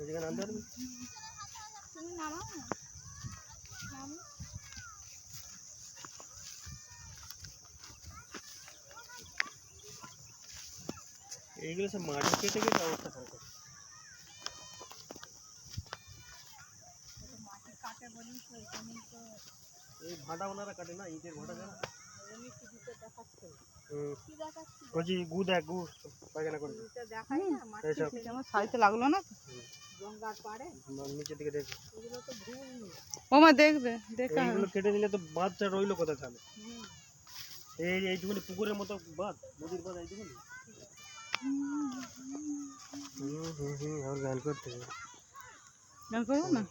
এদিকে নামতে পারবি? তুমি নামাও না, নামো। এইগুলো সব মাটি কেটে কেটে অবস্থা খারাপ করে। মাটি কাটে বলি তো এখানেই তো এই ভাটা ওনারা কাটে না, ইটের ভাটা যারা। এমনি টিভিতে দেখাচ্ছে। কি দেখাচ্ছে? বলছি গু দেখ, গু পায়খানা করে টিভিতে দেখাই না, মাটি এইসব আমার শাড়িতে লাগলো না গঙ্গার পাড়ে নিচের দিকে দেখ। এগুলো তো ভুল। ওমা দেখবে দেখা এইগুলো কেটে নিলে তো বাঁধটা রইলো কোথায় তাহলে? এইটুকুনি পুকুরের মতো বাঁধ, নদীর বাঁধ এইটুকুনি। আর গান করতে হবে। গান করবো না?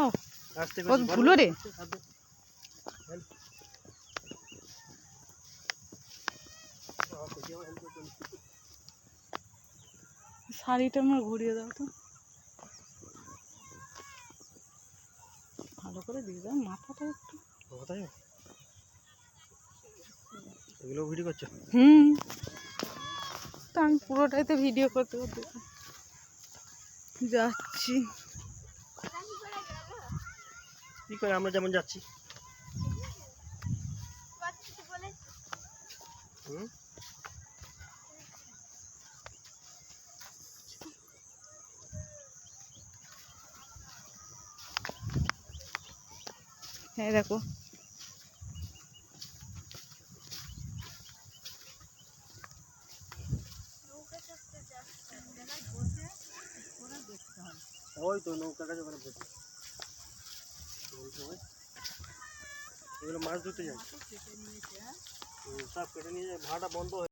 ও আস্তে ও ভুলো রে। শাড়িটা আমার ঘুরিয়ে দাও তো, ভালো করে দিয়ে দাও মাথাটা একটু। এগুলো ভিডিও করছো? তো আমি পুরোটাই তো ভিডিও করতে করতে যাচ্ছি। কি করে আমরা যেমন যাচ্ছি। হ্যাঁ দেখো ওই তো নৌকা কাছে ওখানে বসে এগুলো মাছ ধরতে যায়, সব কেটে নিয়ে যায়, ভাড়াটা বন্ধ হয়ে